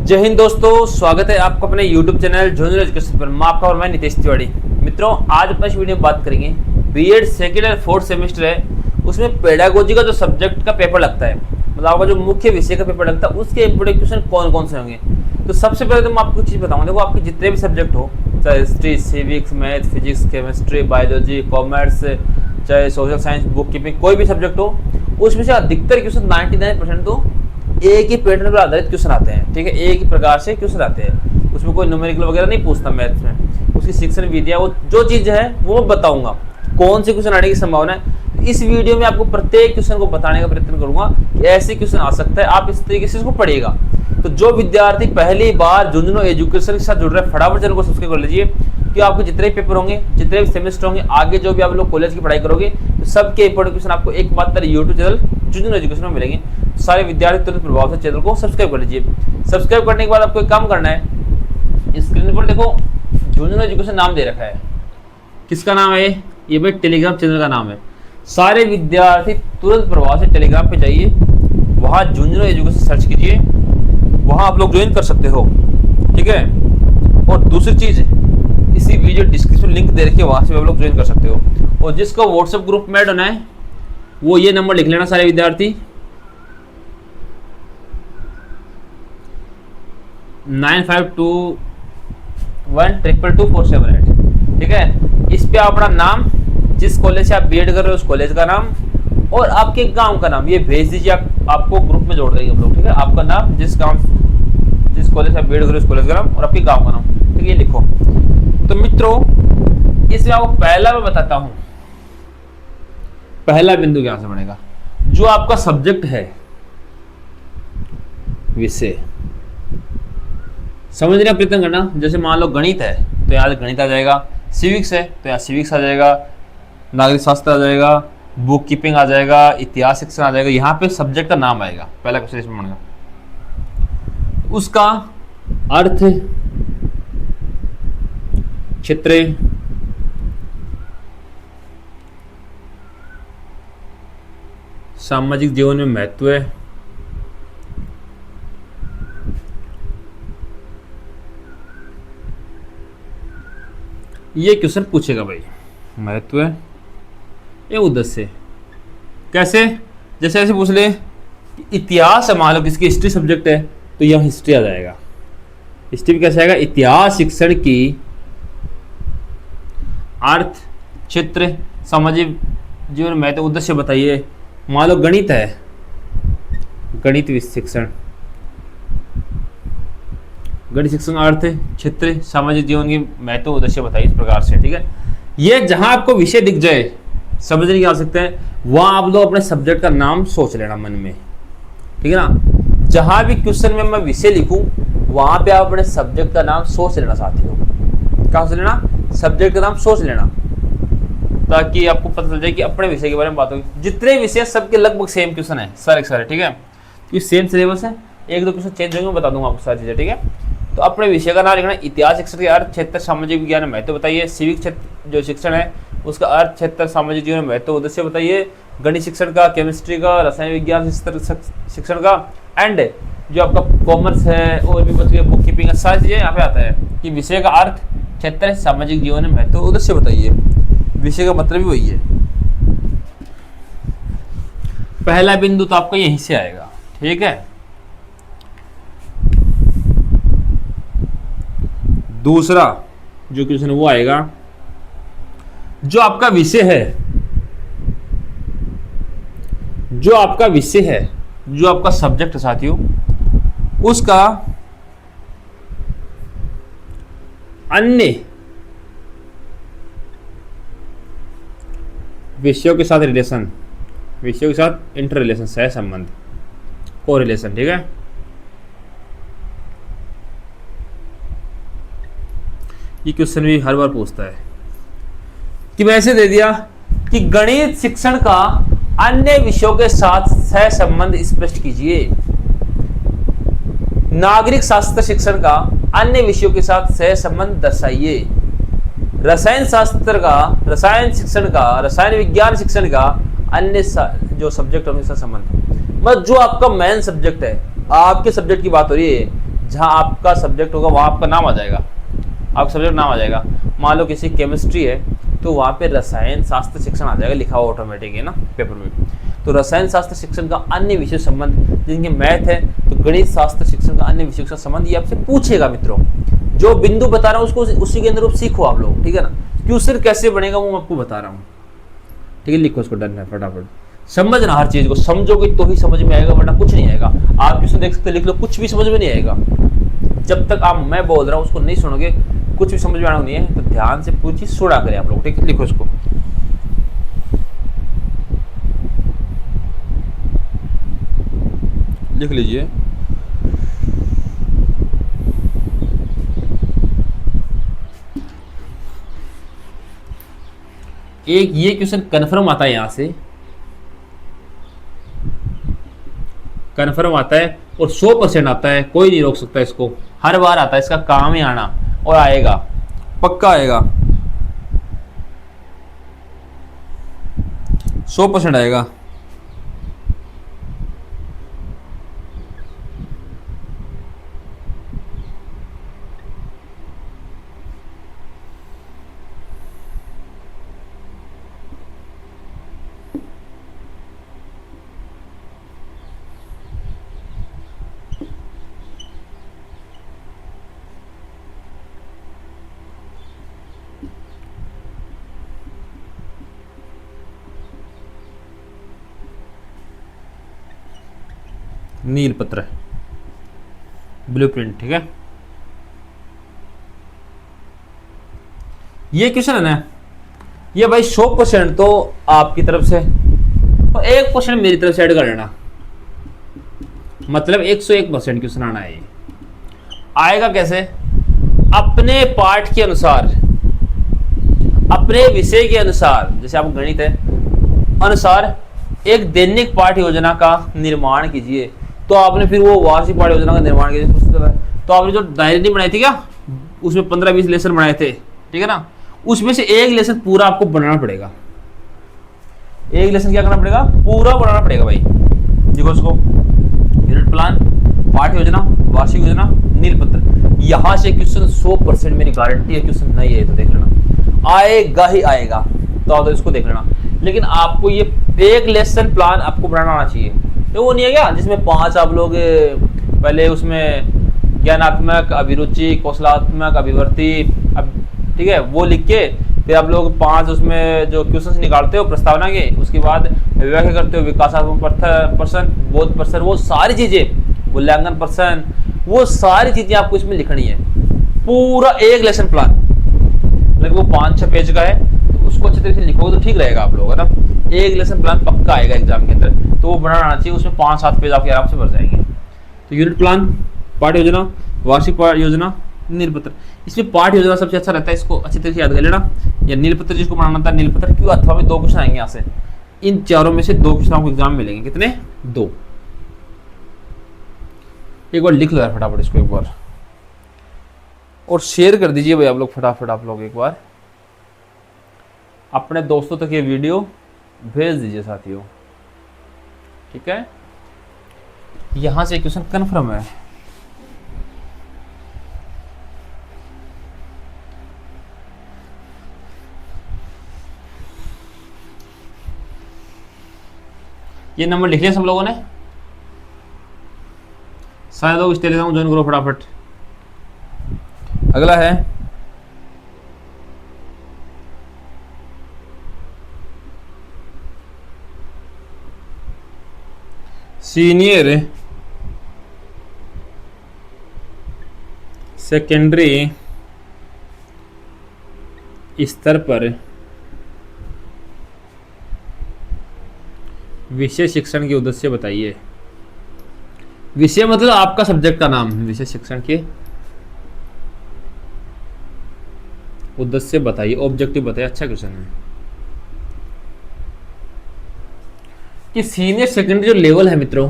जय हिंद दोस्तों, स्वागत है आपका अपने YouTube चैनल जूनियर एजुकेशन पर। मैं आपका और मैं नितेश तिवारी। मित्रों, आज अपने इस वीडियो में बात करेंगे बीएड सेकेंड और फोर्थ सेमेस्टर है, उसमें पेडागोजी का जो सब्जेक्ट का पेपर लगता है, मतलब आपका जो मुख्य विषय का पेपर लगता है, उसके इंपोर्टेंट क्वेश्चन कौन कौन से होंगे। तो सबसे पहले तो मैं आपको चीज़ बताऊंगा। देखो, आपके जितने भी सब्जेक्ट हो, चाहे history, civics, math, physics, chemistry, biology, commerce, चाहे सोशल साइंस, बुक कीपिंग, कोई भी सब्जेक्ट हो, उसमें से अधिकतर क्वेश्चन 99% तो एक ही पैटर्न पर आधारित क्वेश्चन आते हैं। ठीक है, एक ही प्रकार से क्वेश्चन आते हैं, उसमें कोई न्यूमेरिकल वगैरह नहीं पूछता मैथ्स में। उसकी शिक्षण विधियाँ, वो जो चीज़ है वो मैं बताऊंगा कौन से क्वेश्चन आने की संभावना है। इस वीडियो में आपको प्रत्येक क्वेश्चन को बताने का प्रयत्न करूंगा कि ऐसे क्वेश्चन आ सकता है, आप इस तरीके से इसको पढ़िएगा। तो जो विद्यार्थी पहली बार जुनजुनो एजुकेशन के साथ जुड़ रहे हैं, फटाफट चैनल को सब्सक्राइब कर लीजिए कि आपके जितने भी पेपर होंगे, जितने भी सेमेस्टर होंगे, आगे जो भी आप लोग कॉलेज की पढ़ाई करोगे, तो सबके इंपोर्टेंट क्वेश्चन आपको एकमात्र यूट्यूब चैनल जुनजुनो एजुकेशन में मिलेंगे। सारे विद्यार्थी तुरंत प्रभाव से चैनल को सब्सक्राइब कर लीजिए। सब्सक्राइब करने के बाद आपको एक काम करना है, स्क्रीन पर देखो जुनजुनो एजुकेशन नाम दे रखा है। किसका नाम है ये? भाई टेलीग्राम चैनल का नाम है। सारे विद्यार्थी तुरंत प्रभाव से टेलीग्राम पे जाइए, वहाँ जुनजुनो एजुकेशन सर्च कीजिए, वहाँ आप लोग ज्वाइन कर सकते हो। ठीक है, और दूसरी चीज़, इसी वीडियो डिस्क्रिप्शन लिंक दे रखिए, वहाँ से आप लोग ज्वाइन कर सकते हो। और जिसको व्हाट्सएप ग्रुप में ऐड होना है, वो ये नंबर लिख लेना सारे विद्यार्थी, 9521222478। ठीक है, इस पे अपना नाम, जिस कॉलेज से आप बीएड कर रहे हो उस कॉलेज का नाम और आपके गांव का नाम ये भेज दीजिए। आपको ग्रुप में जोड़ देंगे हम लोग। ठीक है, आपका नाम, जिस कॉलेज से आप बीएड कर रहे हो उस कॉलेज का नाम और आपके गांव का नाम, ठीक है, ये लिखो। तो मित्रों, इसमें आपको पहला मैं बताता हूं, पहला बिंदु क्या से बनेगा। जो आपका सब्जेक्ट है, विषय समझने का प्रयत्न करना। जैसे मान लो गणित है तो यहाँ गणित आ जाएगा, सिविक्स है तो यहाँ सिविक्स आ जाएगा, नागरिक शास्त्र आ जाएगा, बुक कीपिंग आ जाएगा, इतिहास सेक्शन आ जाएगा। यहाँ पे सब्जेक्ट का नाम आएगा, पहला क्वेश्चन इसमें बनेगा। उसका अर्थ, क्षेत्र, सामाजिक जीवन में महत्व है, ये क्वेश्चन पूछेगा भाई। महत्व है ये उद्देश्य कैसे? जैसे ऐसे पूछ ले, इतिहास है, मान लो किसकी हिस्ट्री सब्जेक्ट है तो यह हिस्ट्री आ जाएगा। हिस्ट्री कैसे आएगा? इतिहास शिक्षण की अर्थ, क्षेत्र, सामाजिक जीवन महत्व, उद्देश्य बताइए। मान लो गणित है, गणित शिक्षण, गणित शिक्षण अर्थ, क्षेत्र, सामाजिक जीवन की महत्व, उद्देश्य बताइए, इस प्रकार से। ठीक है, ये जहां आपको विषय दिख जाए, समझने की आवश्यकता है, वहां आप लोग अपने सब्जेक्ट का नाम सोच लेना मन में। ठीक है ना, जहां भी क्वेश्चन में मैं विषय लिखूं, वहां पे आप अपने सब्जेक्ट का नाम सोच लेना साथियों। क्या सोच लेना? सब्जेक्ट का नाम सोच लेना, ताकि आपको पता चल जाए कि अपने विषय के बारे में बात होगी। जितने विषय सबके लगभग सेम क्वेश्चन है, सारे। ठीक है, क्योंकि सेम सिलेबस है, एक दो क्वेश्चन चेंज होंगे, मैं बता दूंगा आपको सारी चीजें। ठीक है, तो अपने विषय का नाम लिखना। इतिहास शिक्षण के अर्थ, क्षेत्र, सामाजिक विज्ञान महत्व बताइए। सिविक क्षेत्र जो शिक्षण है उसका अर्थ, क्षेत्र, सामाजिक जीवन महत्व, उद्देश्य बताइए। गणित शिक्षण का, केमिस्ट्री का, रसायन विज्ञान शिक्षण का, एंड जो आपका कॉमर्स है और भी बच गए, बुक कीपिंग का, सारी चीजें यहाँ पे आता है कि विषय का अर्थ, क्षेत्र, सामाजिक जीवन महत्व, उद्देश्य बताइए। विषय का मतलब भी वही है। पहला बिंदु तो आपका यहीं से आएगा। ठीक है, दूसरा जो क्वेश्चन वो आएगा, जो आपका विषय है, जो आपका विषय है, जो आपका सब्जेक्ट है साथियों, उसका अन्य विषयों के साथ रिलेशन, विषयों के साथ इंटर रिलेशन, सह संबंध, को रिलेशन। ठीक है, ये क्वेश्चन भी हर बार पूछता है कि मैं ऐसे दे दिया कि गणित शिक्षण का अन्य विषयों के साथ सह संबंध स्पष्ट कीजिए। नागरिक शास्त्र शिक्षण का अन्य विषयों के साथ सह संबंध दर्शाइए। रसायन शास्त्र का, रसायन शिक्षण का, रसायन विज्ञान शिक्षण का अन्य जो सब्जेक्ट होंगे उसका संबंध, मतलब जो आपका मेन सब्जेक्ट है, आपके सब्जेक्ट की बात हो रही है, जहाँ आपका सब्जेक्ट होगा वहाँ आपका नाम आ जाएगा, आपका सब्जेक्ट नाम आ जाएगा। मान लो किसी केमिस्ट्री है तो वहाँ पे रसायन शास्त्र शिक्षण आ जाएगा लिखा हुआ ऑटोमेटिक, है ना, पेपर में। तो रसायन शास्त्र शिक्षण का अन्य विषय संबंध, जिनके मैथ है तो गणित शास्त्र शिक्षण का अन्य विषय का संबंध, ये आपसे पूछेगा मित्रों। जो बिंदु बता रहा हूँ उसको उसी के अंदर सीखो आप लोग, ठीक है ना। क्वेश्चन कैसे बनेगा वो मैं आपको बता रहा हूँ, ठीक है। लिखो उसको, डन है, फटाफट समझना, हर चीज को समझोगे तो ही समझ में आएगा, वरना कुछ नहीं आएगा। आप क्वेश्चन देख सकते लिख लो, कुछ भी समझ में नहीं आएगा जब तक आप मैं बोल रहा हूँ उसको नहीं सुनोगे, कुछ भी समझ में आना नहीं है। तो ध्यान से पूरी चीज सुना करें आप लोग, ठीक है। लिखो इसको, लिख लीजिए। एक ये क्वेश्चन कन्फर्म आता है, यहां से कन्फर्म आता है और 100% आता है, कोई नहीं रोक सकता इसको, हर बार आता है, इसका काम ही आना, और आएगा, पक्का आएगा, 100% आएगा। नीलपत्र, ब्लूप्रिंट, ठीक है। ये क्वेश्चन है ना, ये भाई 100% तो आपकी तरफ से, तो 1% मेरी तरफ से ऐड कर लेना, मतलब 101% क्वेश्चन आना है। ये आएगा कैसे? अपने पाठ के अनुसार, अपने विषय के अनुसार, जैसे आप गणित है अनुसार एक दैनिक पाठ योजना का निर्माण कीजिए। तो आपने फिर वो वार्षिक पाठ योजना का निर्माण कीजिए। तो आपने जो डायरी बनाई थी क्या, उसमें 15-20 लेसन बनाए थे, ठीक है ना, उसमें से एक लेसन पूरा आपको बनाना पड़ेगा। एक लेसन क्या करना पड़ेगा? पूरा बनाना पड़ेगा भाई। देखो उसको, यूनिट प्लान, पाठ योजना, वार्षिक योजना, नीलपत्र, यहां से क्वेश्चन 100% मेरी गारंटी है क्वेश्चन नहीं है तो देख लेना, आएगा ही आएगा। तो इसको देख लेना। लेकिन आपको ये एक लेसन प्लान आपको बनाना आना चाहिए। तो वो नहीं है क्या जिसमें 5 आप लोग पहले उसमें ज्ञानात्मक, अभिरुचि, कौशलात्मक, अभिवर्ती, अब ठीक है, वो लिख के फिर आप लोग 5 उसमें जो क्वेश्चंस निकालते हो प्रस्तावना के, उसके बाद व्याख्या करते हो, विकासात्मक पर्सन, बोध पर्सन, वो सारी चीजें, मूल्यांकन पर्सन, वो सारी चीजें आपको इसमें लिखनी है। पूरा एक लेसन प्लान, लेकिन वो 5-6 पेज का है, तो उसको अच्छे तरीके से लिखोगे तो ठीक रहेगा आप लोग, है ना। एक लेसन प्लान पक्का आएगा एग्जाम के अंदर, तो वो बनाना आना चाहिए। उसमें 5-7 पेज आपके आराम से भर जाएंगे। तो यूनिट प्लान, पाठ योजना, वार्षिक पाठ योजना, नीलपत्र, इसमें पाठ योजना सबसे अच्छा रहता है, इसको अच्छी तरीके से याद कर लेना। या नीलपत्र जिसको बनाना था, नीलपत्र क्यों, अथवा में 2 क्वेश्चन आएंगे यहाँ से, इन चारों में से 2 क्वेश्चन आपको एग्जाम में मिलेंगे। कितने? 2। एक बार लिख लो यार फटाफट इसको एक बार, और शेयर कर दीजिए भाई आप लोग फटाफट। आप लोग एक बार अपने दोस्तों तक ये वीडियो भेज दीजिए साथियों, ठीक है। यहां से क्वेश्चन कन्फर्म है। ये नंबर लिख लिया सब लोगों ने? शायद लोग इस टेलीग्राम ज्वाइन करो फटाफट। अगला है सीनियर सेकेंडरी स्तर पर विषय शिक्षण के उद्देश्य बताइए। विषय मतलब आपका सब्जेक्ट का नाम, विषय शिक्षण के उद्देश्य बताइए, ऑब्जेक्टिव बताइए। अच्छा क्वेश्चन है कि सीनियर सेकेंडरी जो लेवल है मित्रों,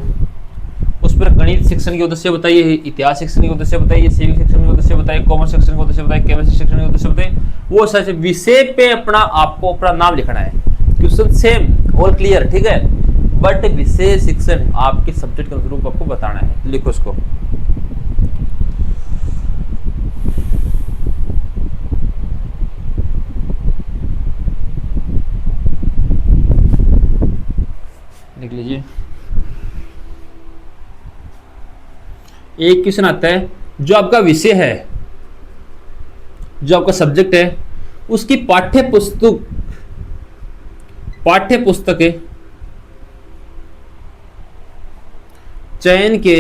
उस पर गणित शिक्षण के उद्देश्य बताइए, इतिहास शिक्षण के उद्देश्य बताइए, सिविक शिक्षण के उद्देश्य बताइए, कॉमर्स शिक्षण के उद्देश्य बताइए, केमिस्ट्री शिक्षण के उद्देश्य बताइए। वो सारे विषय पे अपना आपको अपना नाम लिखना है। क्वेश्चन सेम, ऑल क्लियर, ठीक है, बट विषय शिक्षण आपके सब्जेक्ट के अनुरूप आपको बताना है। लिखो उसको, एक क्वेश्चन आता है जो आपका विषय है, जो आपका सब्जेक्ट है, उसकी पाठ्य पुस्तक के चयन के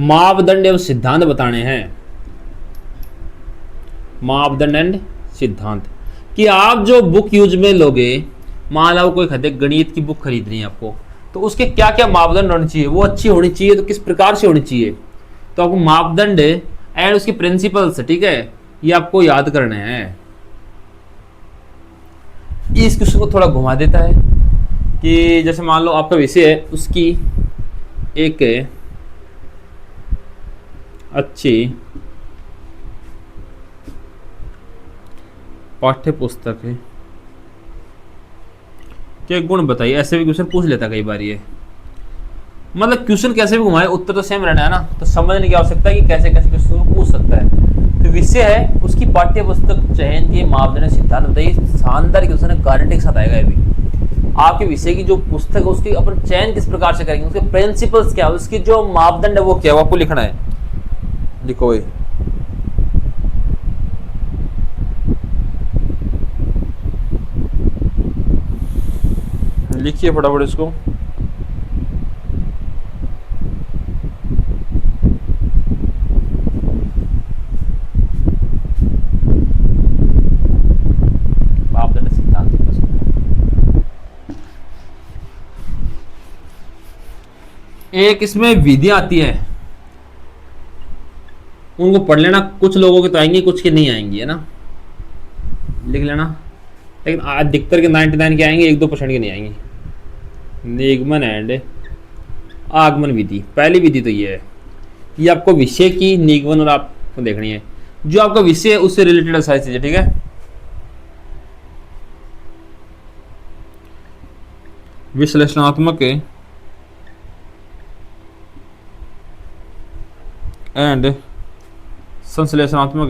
मापदंड एवं सिद्धांत बताने हैं। मापदंड एंड सिद्धांत कि आप जो बुक यूज में लोगे, मान लो कोई गणित की बुक खरीदनी है आपको, तो उसके क्या क्या मापदंड होने चाहिए, वो अच्छी होनी चाहिए तो किस प्रकार से होनी चाहिए, तो आपको मापदंड एंड उसकी प्रिंसिपल्स, ठीक है, ये आपको याद करने हैं। इस क्वेश्चन को थोड़ा घुमा देता है कि जैसे मान लो आपका विषय है, उसकी एक अच्छी पाठ्य पुस्तक है के गुण बताइए। ऐसे भी क्वेश्चन पूछ लेता कई बार ये, मतलब क्वेश्चन कैसे भी घुमाए उत्तर तो सेम रहना है ना, तो समझने की आवश्यकता है कि कैसे कैसे क्वेश्चन को पूछ सकता है। तो विषय है, उसकी पाठ्य पुस्तक चयन के मापदंड सिद्धांत बताइए। शानदार क्वेश्चन है, गारंटी के साथ आएगा ये भी। आपके विषय की जो पुस्तक है उसकी अपन चयन किस प्रकार से करेंगे, उसके प्रिंसिपल्स क्या है, उसकी जो मापदंड है वो क्या है, वो आपको लिखना है। लिखो भाई, लिखिए फटाफट इसको। मापदंड सिद्धांत एक इसमें विधियां आती है, उनको पढ़ लेना। कुछ लोगों के तो आएंगी, कुछ के नहीं आएंगी, है ना, लिख लेना। लेकिन अधिकतर के 99 के आएंगे, 1-2% के नहीं आएंगे। निगमन एंड आगमन विधि, पहली विधि तो ये है, ये आपको विषय की निगमन और आपको देखनी है, जो आपका विषय है उससे रिलेटेड सारी चीजें, ठीक है। विश्लेषणात्मक एंड संश्लेषणात्मक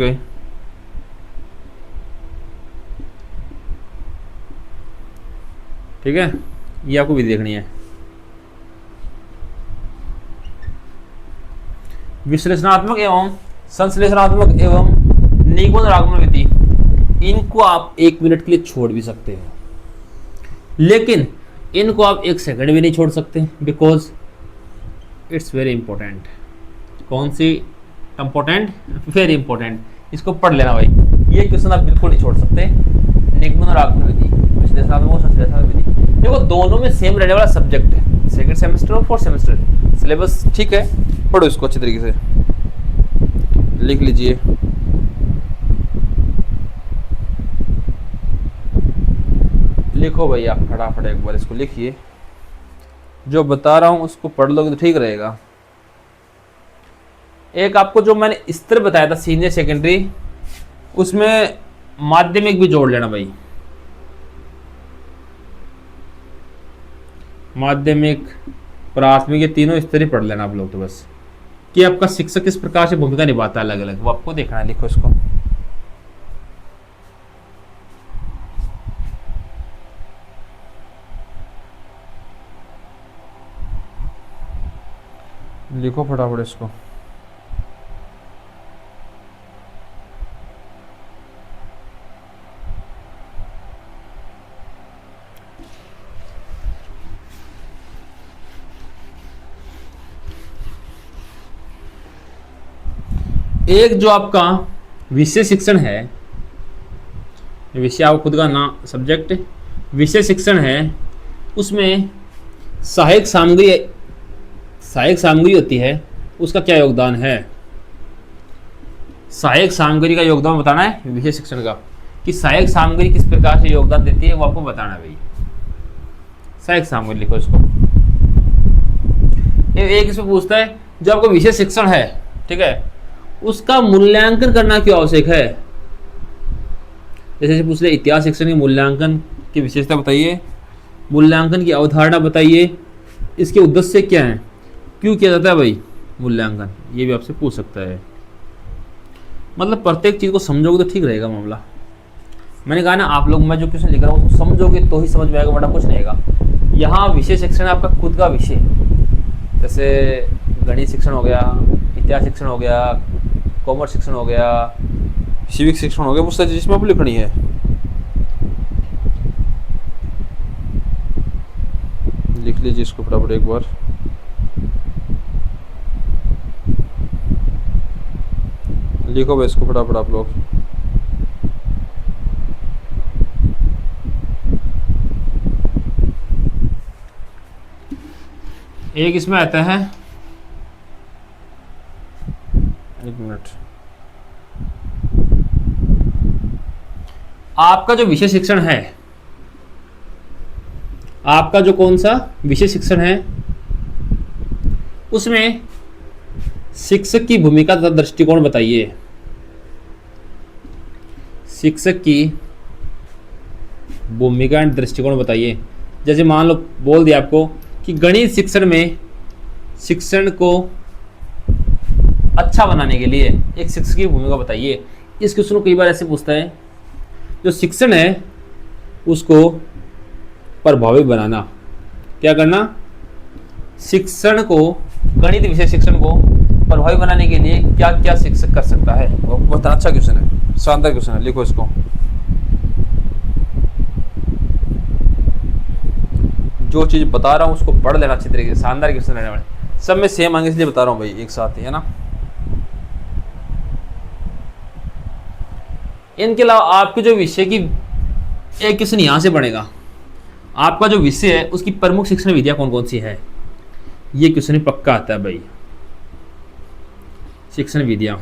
ठीक है, ये आपको भी देखनी है। विश्लेषणात्मक एवं संश्लेषणात्मक एवं निगमन और आगमन विधि, इनको आप 1 मिनट के लिए छोड़ भी सकते हो, लेकिन इनको आप 1 सेकंड भी नहीं छोड़ सकते, बिकॉज इट्स वेरी इंपॉर्टेंट। कौन सी इंपॉर्टेंट? Very important. इसको पढ़ लेना भाई, ये क्वेश्चन आप बिल्कुल नहीं छोड़ सकते। निगमन और आगमन विधि, विश्लेषणात्मक और संश्लेषणात्मक विधि, देखो दोनों में सेम रहने वाला सब्जेक्ट है, सेकंड सेमेस्टर और 4th सेमेस्टर, सिलेबस ठीक है। पढ़ो इसको अच्छी तरीके से, लिख लीजिए। लिखो भाई आप फटाफट एक बार इसको लिखिए, जो बता रहा हूं उसको पढ़ लोगे तो ठीक रहेगा। एक आपको जो मैंने स्तर बताया था सीनियर सेकेंडरी, उसमें माध्यमिक भी जोड़ लेना भाई। माध्यमिक, प्राथमिक, ये तीनों स्तर ही पढ़ लेना आप लोग, तो बस कि आपका शिक्षक किस प्रकार से भूमिका निभाता है अलग अलग, वो आपको देखना है। लिखो इसको, लिखो फटाफट इसको। एक जो आपका विषय शिक्षण है, विषय आपको खुद का नाम सब्जेक्ट विषय शिक्षण है, उसमें सहायक सामग्री होती है, उसका क्या योगदान है। सहायक सामग्री का योगदान बताना है विषय शिक्षण का, कि सहायक सामग्री किस प्रकार से योगदान देती है वो आपको बताना है भाई। सहायक सामग्री लिखो इसको। एक इसमें पूछता है जो आपको विषय शिक्षण है, ठीक है, उसका मूल्यांकन करना क्यों आवश्यक है। जैसे पूछ ले इतिहास शिक्षण के मूल्यांकन की विशेषता बताइए, मूल्यांकन की अवधारणा बताइए, इसके उद्देश्य क्या है, क्यों किया जाता है भाई मूल्यांकन, ये भी आपसे पूछ सकता है। मतलब प्रत्येक चीज को समझोगे तो ठीक रहेगा मामला। मैंने कहा ना, आप लोग मैं जो क्वेश्चन लिख रहा हूँ उसको समझोगे तो ही समझ में आएगा, वरना कुछ नहीं आएगा। यहाँ विषय शिक्षण आपका खुद का विषय, जैसे गणित शिक्षण हो गया, इतिहास शिक्षण हो गया, कॉमर्स शिक्षण हो गया, सिविक शिक्षण हो गया, वो सारी चीज़ इसमें आपको लिखनी है। लिख लीजिए इसको फटाफट एक बार। लिखो भाई इसको फटाफट आप लोग। एक इसमें आता है, एक मिनट, आपका जो विषय शिक्षण है, आपका जो कौन सा विषय शिक्षण है, उसमें शिक्षक की भूमिका तथा दृष्टिकोण बताइए। शिक्षक की भूमिका एंड दृष्टिकोण बताइए। जैसे मान लो बोल दिया आपको कि गणित शिक्षण में शिक्षण को अच्छा बनाने के लिए एक शिक्षक की भूमिका बताइए। इस क्वेश्चन को कई बार ऐसे पूछता है, जो शिक्षण है उसको प्रभावी बनाना, क्या करना, शिक्षण को, गणित विषय शिक्षण को प्रभावी बनाने के लिए क्या क्या शिक्षक कर सकता है। वो बहुत अच्छा क्वेश्चन है, शानदार क्वेश्चन है, लिखो इसको। जो चीज बता रहा हूँ उसको पढ़ लेना अच्छी तरीके से, शानदार क्वेश्चन रहने वाले, सब में सेम आएंगे इसलिए बता रहा हूँ भाई एक साथ ही, है ना। इनके अलावा आपके जो विषय की एक क्वेश्चन यहां से बनेगा, आपका जो विषय है उसकी प्रमुख शिक्षण विधियां कौन कौन सी है, ये क्वेश्चन पक्का आता है भाई। शिक्षण विधियां,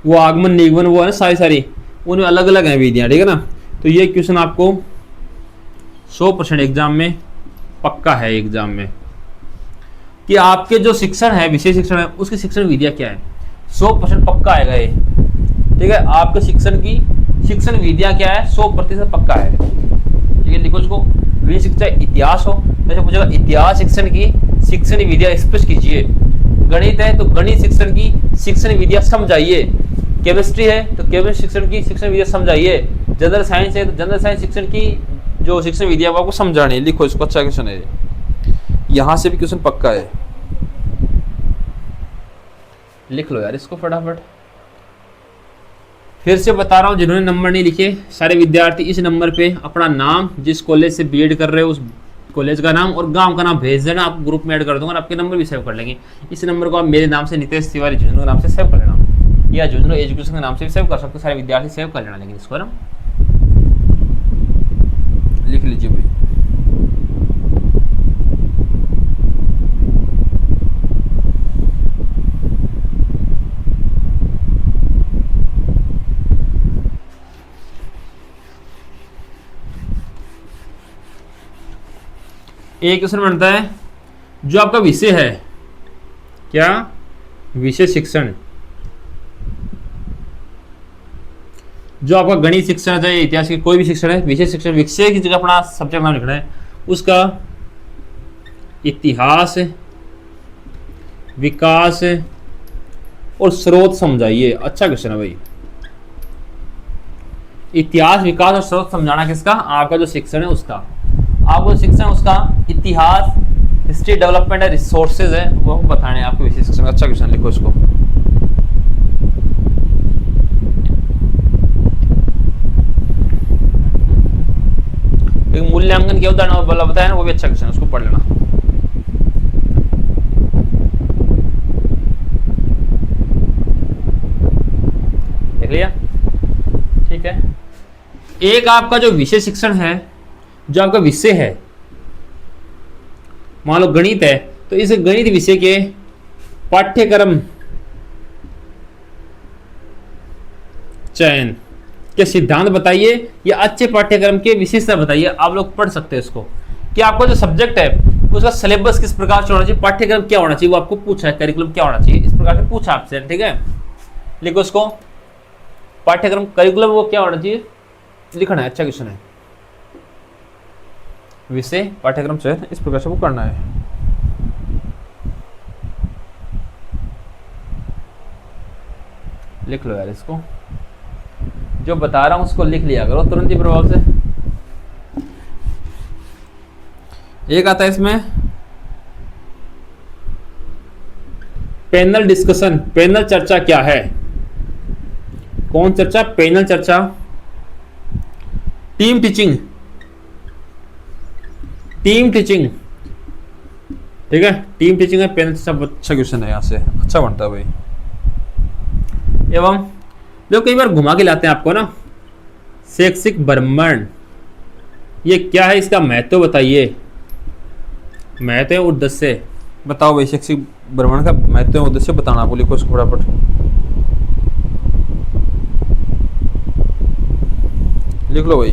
वो आगमन निगमन वो है ना, सारी उनमें अलग अलग हैं विधियां, ठीक है ना। तो ये क्वेश्चन आपको 100% एग्जाम में पक्का है, एग्जाम में, कि आपके जो शिक्षण है, विषय शिक्षण है, उसकी शिक्षण विधियां क्या है, 100% पक्का आएगा ये, ठीक है। आपके शिक्षण की शिक्षण विधियां क्या है, 100% पक्का है, ठीक है। लिखो इसको। विषय शिक्षा इतिहास हो, जैसे पूछेगा इतिहास शिक्षण की शिक्षण विधियां स्पष्ट कीजिए। गणित है तो गणित शिक्षण की शिक्षण विधियां समझाइए। केमिस्ट्री है तो केमिस्ट्री शिक्षण की शिक्षण विधियां समझाइए। जनरल साइंस है तो जनरल साइंस शिक्षण की जो शिक्षण विधियां आपको समझानी है। लिखो इसको, अच्छा क्वेश्चन है, यहां से भी क्वेश्चन पक्का है, लिख लो यार इसको फटाफट। फिर से बता रहा हूँ, जिन्होंने नंबर नहीं लिखे सारे विद्यार्थी इस नंबर पे अपना नाम, जिस कॉलेज से बीएड कर रहे हो उस कॉलेज का नाम और गांव का नाम भेज देना, आप ग्रुप में ऐड कर दूंगा और आपके नंबर भी सेव कर लेंगे। इस नंबर को आप मेरे नाम से नितेश तिवारी झुंझुनू के नाम से सेव कर लेना, या झुंझुनू एजुकेशन के नाम से भी सेव कर सकते हो, सारे विद्यार्थी सेव कर लेना। लेकिन इसको ना लिख लीजिए भाई। एक क्वेश्चन बनता है, जो आपका विषय है, क्या विषय शिक्षण, जो आपका गणित शिक्षण है, इतिहास की कोई भी शिक्षण है, विषय शिक्षण, विषय की जगह अपना सब्जेक्ट नाम लिखना है, उसका इतिहास, विकास और स्रोत समझाइए। अच्छा क्वेश्चन है भाई। इतिहास, विकास और स्रोत समझाना किसका, आपका जो शिक्षण है उसका। आपको शिक्षण उसका इतिहास, हिस्ट्री, डेवलपमेंट है, रिसोर्सेज है, वो बताने आपको विषय शिक्षण। अच्छा क्वेश्चन, लिखो इसको। एक मूल्यांकन क्या उदाहरण वाला बताया ना, वो भी अच्छा क्वेश्चन, उसको पढ़ लेना। देख लिया, ठीक है। एक आपका जो विषय शिक्षण है, जो आपका विषय है, मान लो गणित है तो इस गणित विषय के पाठ्यक्रम चयन के सिद्धांत बताइए या अच्छे पाठ्यक्रम के विशेषता बताइए। आप लोग पढ़ सकते हैं इसको, कि आपका जो सब्जेक्ट है उसका सिलेबस किस प्रकार से होना चाहिए, पाठ्यक्रम क्या होना चाहिए, वो आपको पूछा है, करिकुलम क्या होना चाहिए, इस प्रकार से पूछा आपसे, ठीक है। लिखो इसको, पाठ्यक्रम करिकुलम वो क्या होना चाहिए लिखना है। अच्छा क्वेश्चन है। विषय पाठ्यक्रम चयन इस प्रकार से वो करना है। लिख लो यार इसको, जो बता रहा हूं उसको लिख लिया करो तुरंत ही प्रभाव से। एक आता है इसमें पैनल डिस्कशन, पैनल चर्चा क्या है? कौन चर्चा? पैनल चर्चा। टीम टीचिंग, टीम टीचिंग, ठीक है, टीम टीचिंग है। पैनल चर्चा अच्छा क्वेश्चन है, यहाँ से अच्छा बनता है भाई। एवं जो कई बार घुमा के लाते हैं आपको ना, शैक्षिक भ्रमण, ये क्या है, इसका महत्व बताइए। महत्व उद्देश्य बताओ भाई, शैक्षिक भ्रमण का महत्व उद्देश्य बताना। आपको लिखो इसको फटाफट। लिख लो भाई।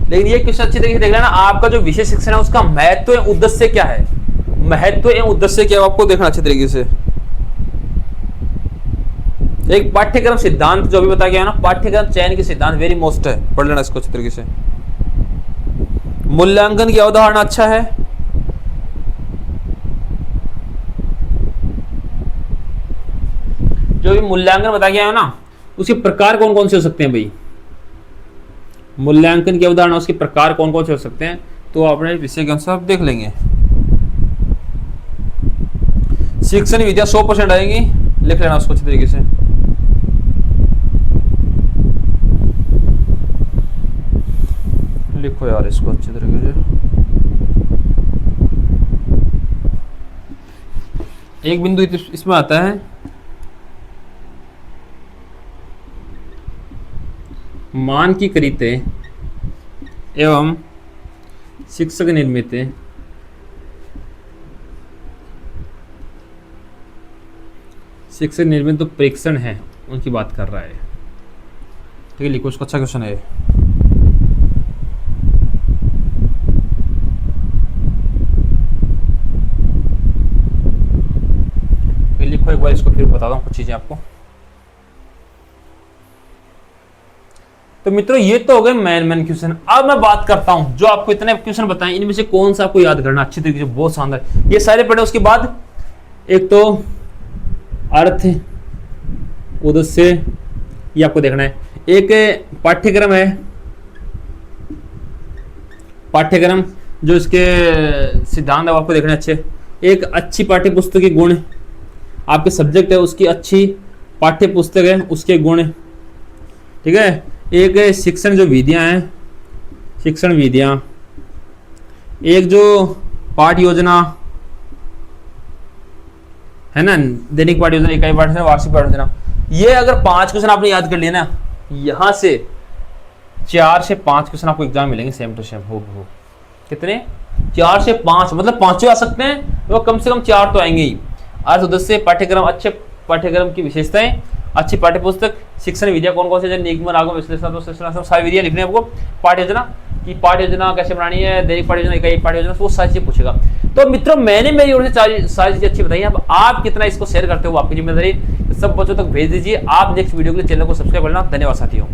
लेकिन ये क्वेश्चन अच्छी तरीके से देख लेना, आपका जो विषय शिक्षण है उसका महत्व एवं उद्देश्य क्या है। महत्व एवं उद्देश्य क्या है आपको देखना अच्छी तरीके से। एक पाठ्यक्रम सिद्धांत जो भी बताया गया है ना, पाठ्यक्रम चयन के सिद्धांत वेरी मोस्ट है, पढ़ लेना इसको अच्छी तरीके से। मूल्यांकन की अवधारणा अच्छा है। जो भी मूल्यांकन बताया गया है ना, उसके प्रकार कौन कौन से हो सकते हैं भाई। मूल्यांकन की अवधारणा, उसके प्रकार कौन कौन से हो सकते हैं, तो अपने विषय के अनुसार देख लेंगे। शिक्षण विद्या 100% आएंगी, लिख लेना उसको अच्छी तरीके से। लिखो यार इसको अच्छी तरीके से। एक बिंदु इसमें आता है, मानकीकृत एवं शिक्षक निर्मित तो परीक्षण है, उनकी बात कर रहा है। ठीक है, लिखो उसको, अच्छा क्वेश्चन है। लिखो एक बार इसको, फिर बताता हूँ कुछ चीजें आपको। तो मित्रों ये तो हो गए मेन क्वेश्चन। अब मैं बात करता हूं, जो आपको इतने क्वेश्चन बताएं, इनमें से कौन सा आपको याद करना अच्छी तरीके से, बहुत शानदार। ये सारे पढ़े, उसके बाद एक तो अर्थ, उद्देश्य, ये आपको देखना है। एक पाठ्यक्रम है, पाठ्यक्रम जो इसके सिद्धांत है आपको देखने अच्छे। एक अच्छी पाठ्य पुस्तक के गुण, आपके सब्जेक्ट है उसकी अच्छी पाठ्य पुस्तक है, उसके गुण, ठीक है। एक शिक्षण जो विधियां हैं, शिक्षण विधियां। एक जो पाठ योजना है ना, दैनिक पाठ योजना, इकाई पाठ योजना, वार्षिक पाठ योजना। ये अगर 5 क्वेश्चन आपने याद कर लिए ना, यहां से 4 से 5 क्वेश्चन आपको एग्जाम मिलेंगे सेम टू सेम हो। कितने? 4 से 5, मतलब 5 आ सकते हैं, तो कम से कम 4 तो आएंगे ही। अर्थ, उद्देश्य, पाठ्यक्रम, अच्छे पाठ्यक्रम की विशेषताएं, अच्छी पाठ्य पुस्तक, शिक्षण विधिया कौन कौन से, निगमन, आगम, विश्लेषण, सारी विधियां लिखनी है आपको। पाठ्य योजना की पाठ्य योजना कैसे बनानी है, दैनिक पाठ्य योजना, इकाई पाठ्य योजना, वो सारी चीजें पूछेगा। तो मित्रों मैंने मेरी ओर से सारी चीजें अच्छी बताई। अब आप कितना इसको शेयर करते हो, आपकी जिम्मेदारी। सब बच्चों तक भेज दीजिए। आप नेक्स्ट वीडियो के लिए चैनल को सब्सक्राइब करना। धन्यवाद साथियों।